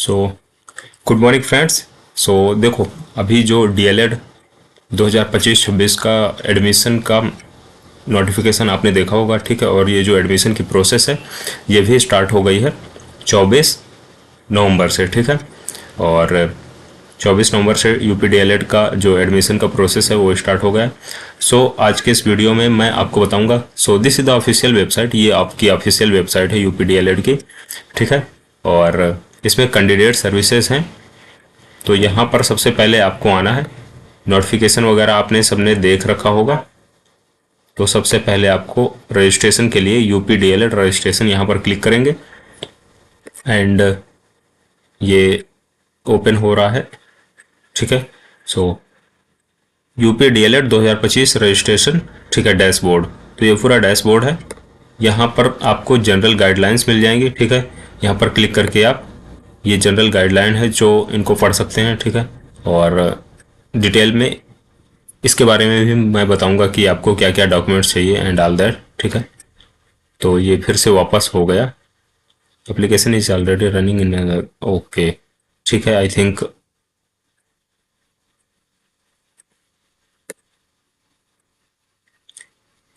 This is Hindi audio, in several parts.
So good morning friends. देखो, अभी जो डीएलएड 2025-26 का एडमिशन का नोटिफिकेशन आपने देखा होगा, ठीक है। और ये जो एडमिशन की प्रोसेस है ये भी स्टार्ट हो गई है 24 नवंबर से, ठीक है। और 24 नवंबर से यूपी डीएलएड का जो एडमिशन का प्रोसेस है वो स्टार्ट हो गया है। आज के इस वीडियो में मैं आपको बताऊंगा। This is the official website, ये आपकी ऑफिशियल वेबसाइट है यूपी डीएलएड की, ठीक है। और इसमें कैंडिडेट सर्विसेज हैं। तो यहाँ पर सबसे पहले आपको आना है। नोटिफिकेशन वगैरह आपने सबने देख रखा होगा। तो सबसे पहले आपको रजिस्ट्रेशन के लिए यूपी डीएलएड रजिस्ट्रेशन यहाँ पर क्लिक करेंगे एंड ये ओपन हो रहा है, ठीक है। यूपी डीएलएड 2025 रजिस्ट्रेशन, ठीक है, डैशबोर्ड। तो ये पूरा डैशबोर्ड है। यहाँ पर आपको जनरल गाइडलाइंस मिल जाएंगी, ठीक है। यहाँ पर क्लिक करके आप ये जनरल गाइडलाइन है जो इनको पढ़ सकते हैं, ठीक है। और डिटेल में इसके बारे में भी मैं बताऊंगा कि आपको क्या क्या डॉक्यूमेंट्स चाहिए एंड ऑल दैट, ठीक है। तो ये फिर से वापस हो गया। Application is already running in, okay, ठीक है। आई थिंक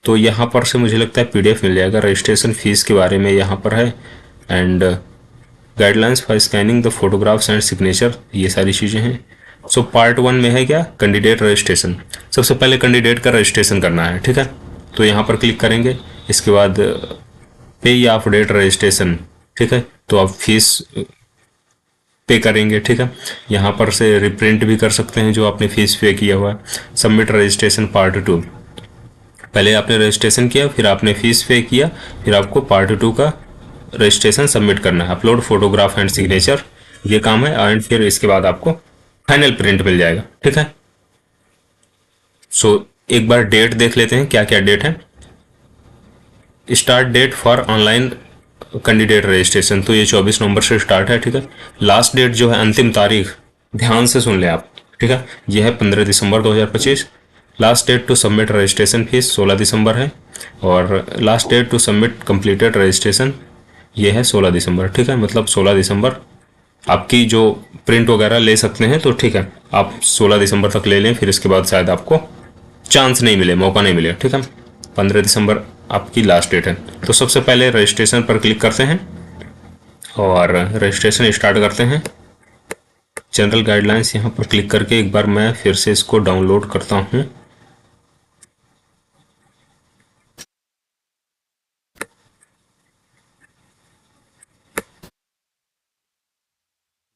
तो यहाँ पर से मुझे लगता है पीडीएफ मिल जाएगा। रजिस्ट्रेशन फीस के बारे में यहाँ पर है and guidelines for scanning the photographs and signature, ये सारी चीज़ें हैं। पार्ट 1 में है क्या, कैंडिडेट रजिस्ट्रेशन। सबसे पहले कैंडिडेट का रजिस्ट्रेशन करना है, ठीक है। तो यहाँ पर क्लिक करेंगे। इसके बाद पे या ऑफ डेट रजिस्ट्रेशन, ठीक है। तो आप फीस पे करेंगे, ठीक है। यहाँ पर से रिप्रिंट भी कर सकते हैं जो आपने फीस पे किया हुआ है। सबमिट रजिस्ट्रेशन पार्ट 2, पहले आपने रजिस्ट्रेशन किया, फिर आपने फीस पे किया, फिर आपको पार्ट 2 का रजिस्ट्रेशन सबमिट करना है। अपलोड फोटोग्राफ एंड सिग्नेचर, ये काम है। एंड फिर इसके बाद आपको फाइनल प्रिंट मिल जाएगा, ठीक है। एक बार डेट देख लेते हैं क्या क्या डेट है। Start date for online candidate registration, तो ये 24 नवंबर से स्टार्ट है, ठीक है। लास्ट डेट जो है, अंतिम तारीख, ध्यान से सुन ले आप, ठीक है, ये है 15 दिसंबर 2025। Last date to submit registration fee 16 दिसंबर है। और last date to submit completed registration ये है 16 दिसंबर, ठीक है। मतलब 16 दिसंबर आपकी जो प्रिंट वगैरह ले सकते हैं, तो ठीक है, आप 16 दिसंबर तक ले लें। फिर इसके बाद शायद आपको चांस नहीं मिले, मौका नहीं मिले, ठीक है। 15 दिसंबर आपकी लास्ट डेट है। तो सबसे पहले रजिस्ट्रेशन पर क्लिक करते हैं और रजिस्ट्रेशन स्टार्ट करते हैं। जनरल गाइडलाइंस यहाँ पर क्लिक करके एक बार मैं फिर से इसको डाउनलोड करता हूँ।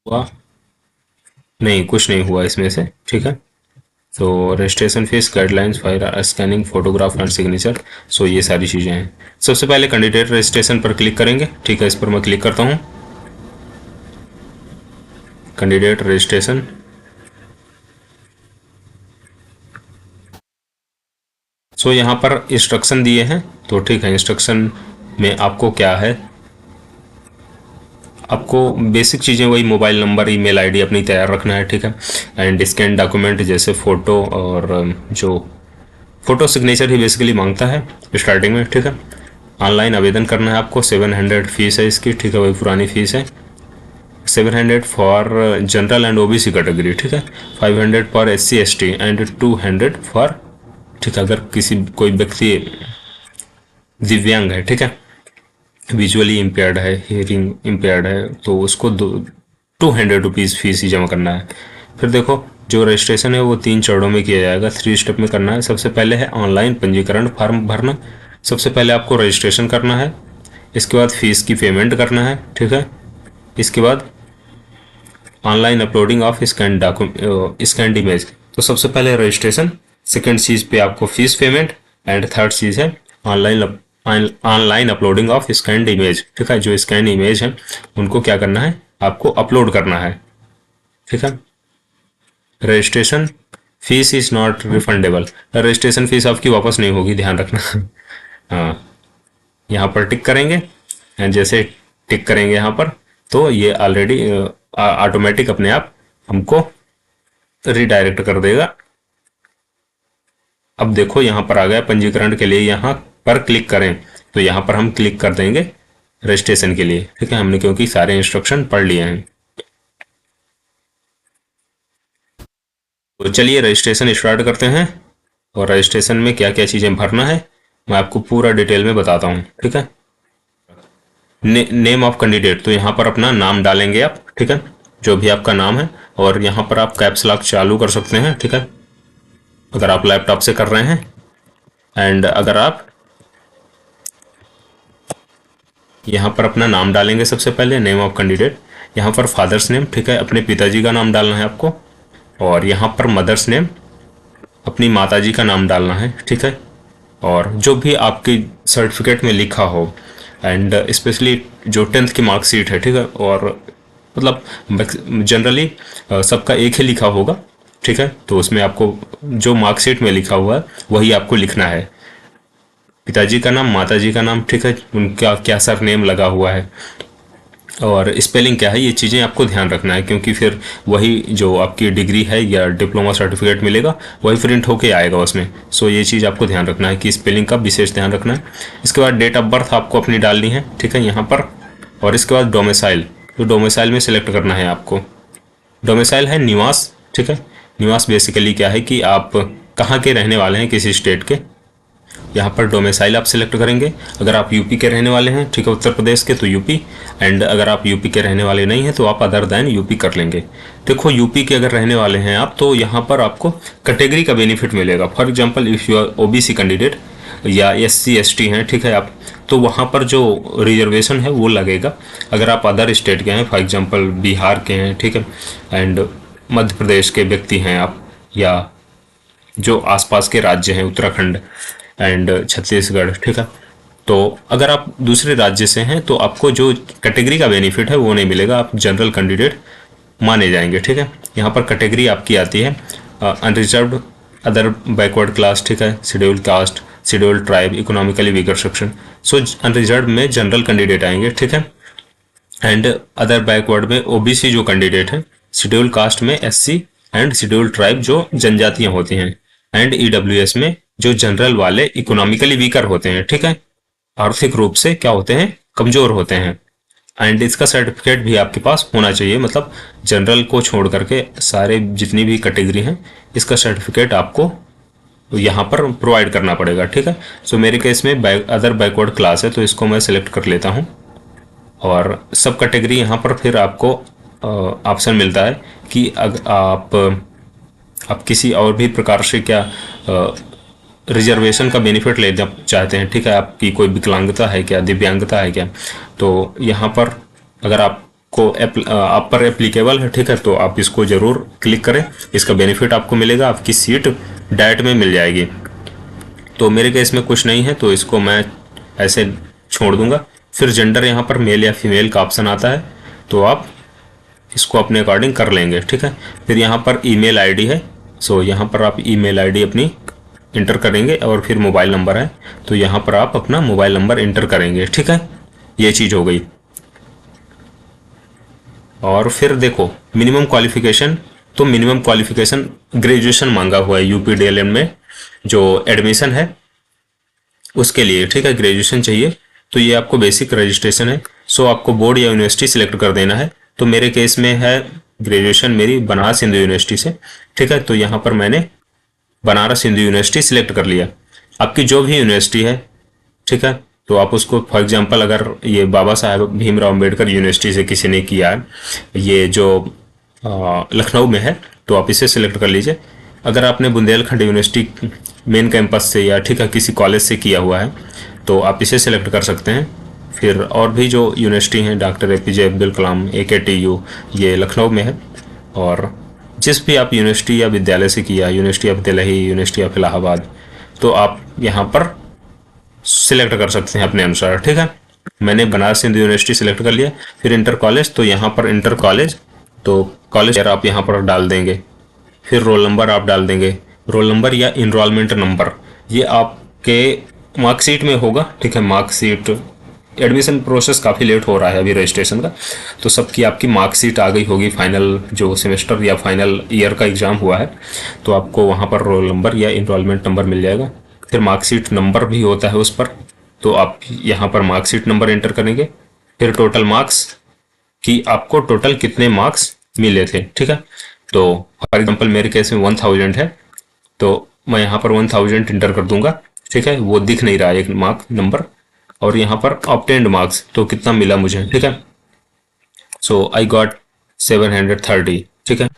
हुआ नहीं, कुछ नहीं हुआ इसमें से, ठीक है। तो registration fees, guidelines for scanning photograph and signature, ये सारी चीज़ें हैं। सबसे पहले कैंडिडेट रजिस्ट्रेशन पर क्लिक करेंगे, ठीक है। इस पर मैं क्लिक करता हूँ, कैंडिडेट रजिस्ट्रेशन। यहाँ पर इंस्ट्रक्शन दिए हैं, तो ठीक है। इंस्ट्रक्शन में आपको क्या है, आपको बेसिक चीज़ें वही मोबाइल नंबर, ईमेल आईडी अपनी तैयार रखना है, ठीक है। एंड स्कैन डॉक्यूमेंट जैसे फ़ोटो, और जो फ़ोटो सिग्नेचर ही बेसिकली मांगता है स्टार्टिंग में, ठीक है। ऑनलाइन आवेदन करना है आपको। 700 फीस है इसकी, ठीक है, वही पुरानी फीस है। 700 for general and OBC category, ठीक है। 500 for SC ST and 200 for, ठीक है, अगर किसी कोई व्यक्ति दिव्यांग है, ठीक है, विजुअली इम्पेयर्ड है, हियरिंग इम्पेयर्ड है, तो उसको 200 रुपीज़ फीस ही जमा करना है। फिर देखो, जो रजिस्ट्रेशन है वो 3 चरणों में किया जाएगा, 3 स्टेप में करना है। सबसे पहले है ऑनलाइन पंजीकरण फॉर्म भरना। सबसे पहले आपको रजिस्ट्रेशन करना है, इसके बाद फीस की पेमेंट करना है, ठीक है। इसके बाद online uploading of scanned image. तो सबसे पहले रजिस्ट्रेशन, सेकेंड चीज़ पे आपको फीस पेमेंट, एंड थर्ड चीज़ है online uploading of scanned image, ठीक है। जो स्कैन इमेज है उनको क्या करना है, आपको अपलोड करना है, ठीक है। Registration fees is not refundable, registration fees आपकी वापस नहीं होगी, ध्यान रखना। हाँ, यहाँ पर टिक करेंगे एंड जैसे टिक करेंगे यहाँ पर, तो ये ऑलरेडी ऑटोमेटिक अपने आप हमको रिडायरेक्ट कर देगा। अब देखो यहाँ पर आ गया पंजीकरण के लिए, यहाँ पर क्लिक करें, तो यहाँ पर हम क्लिक कर देंगे रजिस्ट्रेशन के लिए, ठीक है। हमने क्योंकि सारे इंस्ट्रक्शन पढ़ लिए हैं। तो चलिए रजिस्ट्रेशन स्टार्ट करते हैं, और रजिस्ट्रेशन में क्या क्या चीज़ें भरना है मैं आपको पूरा डिटेल में बताता हूँ, ठीक है। नेम ऑफ कैंडिडेट, तो यहाँ पर अपना नाम डालेंगे आप, ठीक है, जो भी आपका नाम है, और यहाँ पर आप कैप्स लॉक चालू कर सकते हैं, ठीक है, अगर आप लैपटॉप से कर रहे हैं। एंड अगर आप यहाँ पर अपना नाम डालेंगे सबसे पहले, नेम ऑफ कैंडिडेट, यहाँ पर फादर्स नेम, ठीक है, अपने पिताजी का नाम डालना है आपको, और यहाँ पर मदर्स नेम, अपनी माताजी का नाम डालना है, ठीक है, और जो भी आपके सर्टिफिकेट में लिखा हो, एंड स्पेशली जो 10th की मार्कशीट है, ठीक है, और मतलब जनरली सबका एक ही लिखा होगा, ठीक है, तो उसमें आपको जो मार्कशीट में लिखा हुआ है वही आपको लिखना है, पिताजी का नाम, माताजी का नाम, ठीक है, उनका क्या सर नेम लगा हुआ है, और स्पेलिंग क्या है, ये चीज़ें आपको ध्यान रखना है, क्योंकि फिर वही जो आपकी डिग्री है या डिप्लोमा सर्टिफिकेट मिलेगा वही प्रिंट होके आएगा उसमें। सो ये चीज़ आपको ध्यान रखना है कि स्पेलिंग का विशेष ध्यान रखना है। इसके बाद डेट ऑफ बर्थ आपको अपनी डालनी है, ठीक है, यहाँ पर, और इसके बाद डोमिसाइल, तो डोमिसाइल में सिलेक्ट करना है आपको। डोमिसाइल है निवास, ठीक है, निवास बेसिकली क्या है कि आप कहाँ के रहने वाले हैं, किसी स्टेट के, यहाँ पर डोमिसाइल आप सिलेक्ट करेंगे। अगर आप यूपी के रहने वाले हैं, ठीक है, उत्तर प्रदेश के, तो यूपी, एंड अगर आप यूपी के रहने वाले नहीं हैं तो आप अदर देन यूपी कर लेंगे। देखो यूपी के अगर रहने वाले हैं आप, तो यहाँ पर आपको कैटेगरी का बेनिफिट मिलेगा। For example if you are OBC candidate या SC ST हैं, ठीक है, आप, तो वहाँ पर जो रिजर्वेशन है वो लगेगा। अगर आप अदर स्टेट के हैं, फॉर एग्जाम्पल बिहार के हैं, ठीक है, एंड मध्य प्रदेश के व्यक्ति हैं आप, या जो आसपास के राज्य हैं, उत्तराखंड एंड छत्तीसगढ़, ठीक है, तो अगर आप दूसरे राज्य से हैं तो आपको जो कैटेगरी का बेनिफिट है वो नहीं मिलेगा, आप जनरल कैंडिडेट माने जाएंगे, ठीक है। यहाँ पर कैटेगरी आपकी आती है अनरिजर्व्ड, अदर बैकवर्ड क्लास, ठीक है, scheduled caste, scheduled tribe, economically weaker section. So unreserved में जनरल कैंडिडेट आएंगे, ठीक है, एंड अदर बैकवर्ड में OBC जो कैंडिडेट है, शेड्यूल्ड कास्ट में SC, एंड शेड्यूल्ड ट्राइब जो जनजातियां होती हैं, एंड EWS में जो जनरल वाले इकोनॉमिकली वीकर होते हैं, ठीक है, आर्थिक रूप से क्या होते हैं, कमजोर होते हैं। एंड इसका सर्टिफिकेट भी आपके पास होना चाहिए, मतलब जनरल को छोड़ करके सारे जितनी भी कैटेगरी हैं इसका सर्टिफिकेट आपको यहाँ पर प्रोवाइड करना पड़ेगा, ठीक है। सो मेरे केस में अदर बैकवर्ड क्लास है तो इसको मैं सिलेक्ट कर लेता हूँ, और सब कैटेगरी यहाँ पर फिर आपको ऑप्शन मिलता है कि आप किसी और भी प्रकार से क्या रिजर्वेशन का बेनिफिट लेना चाहते हैं, ठीक है, आपकी कोई विकलांगता है क्या, दिव्यांगता है क्या, तो यहाँ पर अगर आपको आप पर एप्लीकेबल है, ठीक है, तो आप इसको ज़रूर क्लिक करें, इसका बेनिफिट आपको मिलेगा, आपकी सीट डायरेक्ट में मिल जाएगी। तो मेरे केस में कुछ नहीं है तो इसको मैं ऐसे छोड़ दूंगा। फिर जेंडर यहाँ पर मेल या फीमेल का ऑप्शन आता है, तो आप इसको अपने अकॉर्डिंग कर लेंगे, ठीक है। फिर यहाँ पर ईमेल आईडी है, सो यहाँ पर आप ईमेल आईडी अपनी इंटर करेंगे, और फिर मोबाइल नंबर है तो यहाँ पर आप अपना मोबाइल नंबर इंटर करेंगे, ठीक है, ये चीज़ हो गई। और फिर देखो मिनिमम क्वालिफिकेशन, तो मिनिमम क्वालिफिकेशन ग्रेजुएशन मांगा हुआ है UPDLM में जो एडमिशन है उसके लिए, ठीक है, ग्रेजुएशन चाहिए। तो ये आपको बेसिक रजिस्ट्रेशन है, सो आपको बोर्ड या यूनिवर्सिटी सिलेक्ट कर देना है। तो मेरे केस में है ग्रेजुएशन मेरी बनारस हिंदू यूनिवर्सिटी से, ठीक है, तो यहाँ पर मैंने बनारस हिंदू यूनिवर्सिटी सिलेक्ट कर लिया। आपकी जो भी यूनिवर्सिटी है, ठीक है, तो आप उसको फॉर एग्जांपल अगर ये बाबा साहेब भीमराव अम्बेडकर यूनिवर्सिटी से किसी ने किया है, ये जो लखनऊ में है, तो आप इसे सिलेक्ट कर लीजिए। अगर आपने बुंदेलखंड यूनिवर्सिटी मेन कैंपस से या ठीक है किसी कॉलेज से किया हुआ है तो आप इसे सिलेक्ट कर सकते हैं। फिर और भी जो यूनिवर्सिटी हैं, doctor APJ Abdul Kalam AKTU, ये लखनऊ में है। और जिस भी आप यूनिवर्सिटी या विद्यालय से किया, university of Delhi, university of Allahabad, तो आप यहाँ पर सिलेक्ट कर सकते हैं अपने अनुसार, ठीक है। मैंने बनारस हिंदू यूनिवर्सिटी सिलेक्ट कर लिया। फिर इंटर कॉलेज, तो यहाँ पर इंटर कॉलेज, तो कॉलेज आप यहाँ पर डाल देंगे। फिर रोल नंबर आप डाल देंगे, रोल नंबर या इनरोलमेंट नंबर, ये आपके मार्कशीट में होगा, ठीक है। मार्कशीट, एडमिशन प्रोसेस काफ़ी लेट हो रहा है अभी रजिस्ट्रेशन का, तो सबकी आपकी मार्कशीट आ गई होगी। फाइनल जो सेमेस्टर या फाइनल ईयर का एग्ज़ाम हुआ है तो आपको वहाँ पर रोल नंबर या इनरोलमेंट नंबर मिल जाएगा। फिर मार्कशीट नंबर भी होता है उस पर, तो आप यहाँ पर मार्कशीट नंबर एंटर करेंगे। फिर टोटल मार्क्स कि आपको टोटल कितने मार्क्स मिले थे, ठीक है। तो फॉर एग्जांपल मेरे केस में 1000 है, तो मैं यहाँ पर 1000 इंटर कर दूंगा, ठीक है। वो दिख नहीं रहा है एक मार्क नंबर, और यहाँ पर ऑब्टेन्ड मार्क्स तो कितना मिला मुझे, ठीक है। सो आई गॉट 730, ठीक है।